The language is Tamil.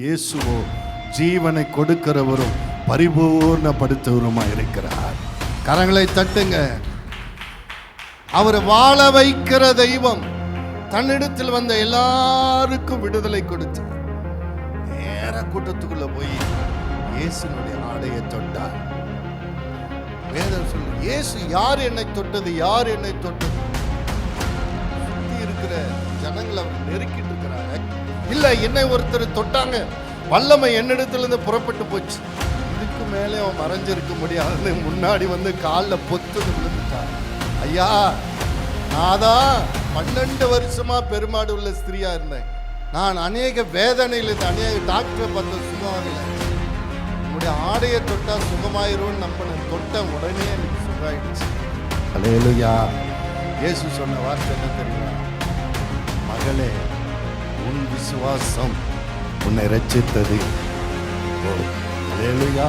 இயேசுவோ ஜீவனை கொடுக்கிறவரும் பரிபூர்ணப்படுத்துவருமாய் இருக்கிறார். கரங்களை தட்டுங்க. அவர் வாழ வைக்கிற தெய்வம். தன்னிடத்தில் வந்த எல்லாருக்கும் விடுதலை கொடுத்து நேர கூட்டத்துக்குள்ள போய் இயேசுனுடைய ஆடையை தொட்டார். வேதம் சொல்லு, இயேசு யார் என்னை தொட்டது, யார் என்னை தொட்டது? சுத்தி இருக்கிற ஜனங்களை அவர் நெருக்கிட்டு இருக்கிறாங்க. இல்ல, என்னை ஒருத்தர் தொட்டாங்க, வல்லமை என்னிடத்திலிருந்து புறப்பட்டு போச்சு. இதுக்கு மேலே அவன் மறைஞ்சிருக்க முடியாது. முன்னாடி வந்து காலில் பொத்து விழுந்துட்டார். ஐயா, நான் தான் 12 வருஷமா பெருமாடு உள்ள ஸ்திரியா இருந்தேன். நான் அநேக வேதனையில் இருந்து அநேக டாக்டரை பார்த்த சுகமாகல. உங்களுடைய ஆடையை தொட்டா சுகமாயிரும்னு நம்பினேன். தொட்ட உடனே எனக்கு சுகமாயிடுச்சு. அல்லேலூயா. இயேசு சொன்ன வார்த்தை என்ன தெரியுமா? மகளே, உன் விசுவாசம் உன்னை ரட்சித்தது. அல்லேலூயா.